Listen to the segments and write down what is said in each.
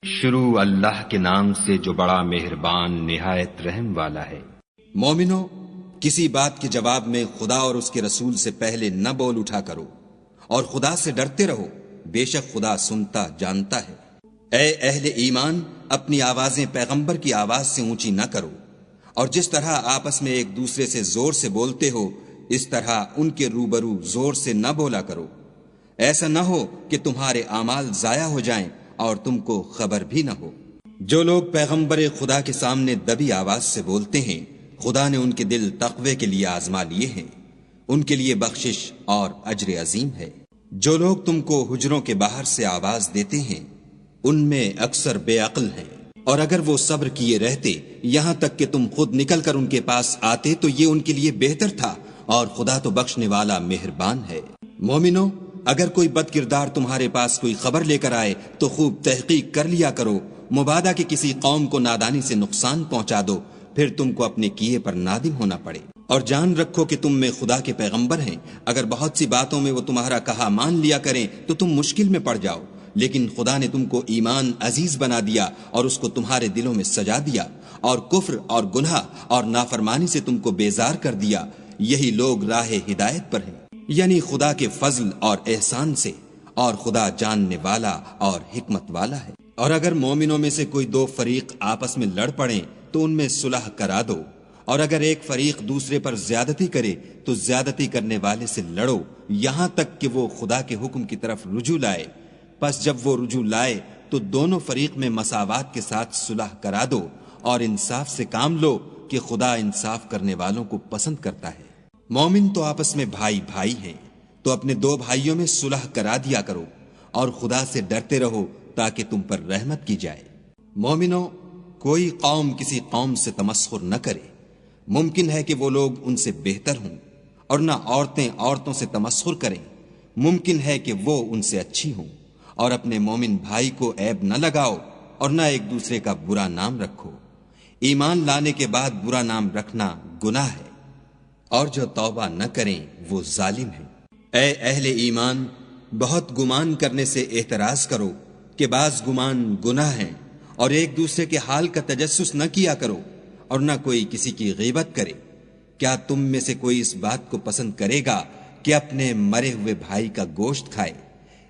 شروع اللہ کے نام سے جو بڑا مہربان نہایت رحم والا ہے۔ مومنو، کسی بات کے جواب میں خدا اور اس کے رسول سے پہلے نہ بول اٹھا کرو، اور خدا سے ڈرتے رہو، بے شک خدا سنتا جانتا ہے۔ اے اہل ایمان، اپنی آوازیں پیغمبر کی آواز سے اونچی نہ کرو، اور جس طرح آپس میں ایک دوسرے سے زور سے بولتے ہو اس طرح ان کے روبرو زور سے نہ بولا کرو، ایسا نہ ہو کہ تمہارے اعمال ضائع ہو جائیں اور تم کو خبر بھی نہ ہو۔ جو لوگ پیغمبر خدا کے سامنے دبی آواز سے بولتے ہیں، خدا نے ان کے دل تقوی کے لیے آزما لیے ہیں، ان کے لیے بخشش اور اجر عظیم ہے۔ جو لوگ تم کو حجروں کے باہر سے آواز دیتے ہیں ان میں اکثر بے عقل ہیں، اور اگر وہ صبر کیے رہتے یہاں تک کہ تم خود نکل کر ان کے پاس آتے تو یہ ان کے لیے بہتر تھا، اور خدا تو بخشنے والا مہربان ہے۔ مومنو، اگر کوئی بد کردار تمہارے پاس کوئی خبر لے کر آئے تو خوب تحقیق کر لیا کرو، مبادا کہ کسی قوم کو نادانی سے نقصان پہنچا دو، پھر تم کو اپنے کیے پر نادم ہونا پڑے۔ اور جان رکھو کہ تم میں خدا کے پیغمبر ہیں، اگر بہت سی باتوں میں وہ تمہارا کہا مان لیا کریں تو تم مشکل میں پڑ جاؤ، لیکن خدا نے تم کو ایمان عزیز بنا دیا اور اس کو تمہارے دلوں میں سجا دیا، اور کفر اور گناہ اور نافرمانی سے تم کو بیزار کر دیا۔ یہی لوگ راہ ہدایت پر ہیں، یعنی خدا کے فضل اور احسان سے، اور خدا جاننے والا اور حکمت والا ہے۔ اور اگر مومنوں میں سے کوئی دو فریق آپس میں لڑ پڑیں تو ان میں صلح کرا دو، اور اگر ایک فریق دوسرے پر زیادتی کرے تو زیادتی کرنے والے سے لڑو، یہاں تک کہ وہ خدا کے حکم کی طرف رجوع لائے۔ پس جب وہ رجوع لائے تو دونوں فریق میں مساوات کے ساتھ صلح کرا دو، اور انصاف سے کام لو کہ خدا انصاف کرنے والوں کو پسند کرتا ہے۔ مومن تو آپس میں بھائی بھائی ہیں، تو اپنے دو بھائیوں میں صلح کرا دیا کرو، اور خدا سے ڈرتے رہو تاکہ تم پر رحمت کی جائے۔ مومنو، کوئی قوم کسی قوم سے تمسخر نہ کرے، ممکن ہے کہ وہ لوگ ان سے بہتر ہوں، اور نہ عورتیں عورتوں سے تمسخر کریں، ممکن ہے کہ وہ ان سے اچھی ہوں۔ اور اپنے مومن بھائی کو عیب نہ لگاؤ، اور نہ ایک دوسرے کا برا نام رکھو۔ ایمان لانے کے بعد برا نام رکھنا گناہ ہے، اور جو توبہ نہ کریں وہ ظالم ہیں۔ اے اہل ایمان، بہت گمان کرنے سے احتراز کرو کہ بعض گمان گناہ ہیں، اور ایک دوسرے کے حال کا تجسس نہ کیا کرو، اور نہ کوئی کسی کی غیبت کرے۔ کیا تم میں سے کوئی اس بات کو پسند کرے گا کہ اپنے مرے ہوئے بھائی کا گوشت کھائے؟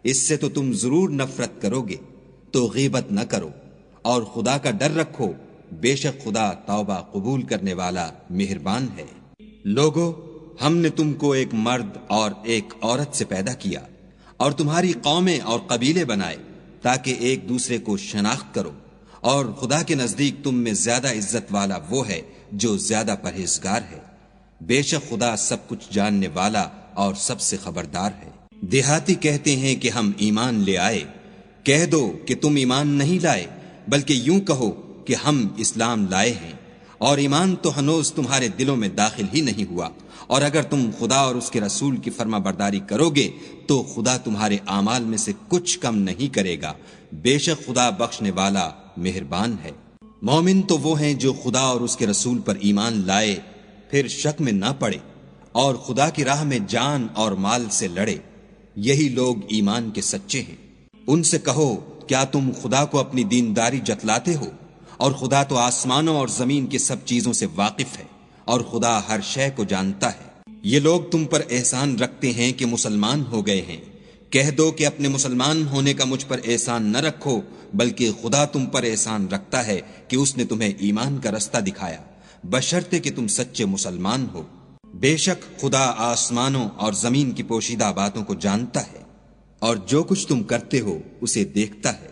اس سے تو تم ضرور نفرت کرو گے، تو غیبت نہ کرو، اور خدا کا ڈر رکھو، بے شک خدا توبہ قبول کرنے والا مہربان ہے۔ لوگو، ہم نے تم کو ایک مرد اور ایک عورت سے پیدا کیا، اور تمہاری قومیں اور قبیلے بنائے تاکہ ایک دوسرے کو شناخت کرو، اور خدا کے نزدیک تم میں زیادہ عزت والا وہ ہے جو زیادہ پرہیزگار ہے۔ بے شک خدا سب کچھ جاننے والا اور سب سے خبردار ہے۔ دیہاتی کہتے ہیں کہ ہم ایمان لے آئے، کہہ دو کہ تم ایمان نہیں لائے، بلکہ یوں کہو کہ ہم اسلام لائے ہیں، اور ایمان تو ہنوز تمہارے دلوں میں داخل ہی نہیں ہوا۔ اور اگر تم خدا اور اس کے رسول کی فرما برداری کرو گے تو خدا تمہارے اعمال میں سے کچھ کم نہیں کرے گا، بے شک خدا بخشنے والا مہربان ہے۔ مومن تو وہ ہیں جو خدا اور اس کے رسول پر ایمان لائے، پھر شک میں نہ پڑے، اور خدا کی راہ میں جان اور مال سے لڑے، یہی لوگ ایمان کے سچے ہیں۔ ان سے کہو، کیا تم خدا کو اپنی دینداری جتلاتے ہو؟ اور خدا تو آسمانوں اور زمین کی سب چیزوں سے واقف ہے، اور خدا ہر شے کو جانتا ہے۔ یہ لوگ تم پر احسان رکھتے ہیں کہ مسلمان ہو گئے ہیں، کہہ دو کہ اپنے مسلمان ہونے کا مجھ پر احسان نہ رکھو، بلکہ خدا تم پر احسان رکھتا ہے کہ اس نے تمہیں ایمان کا رستہ دکھایا، بشرطے کہ تم سچے مسلمان ہو۔ بے شک خدا آسمانوں اور زمین کی پوشیدہ باتوں کو جانتا ہے، اور جو کچھ تم کرتے ہو اسے دیکھتا ہے۔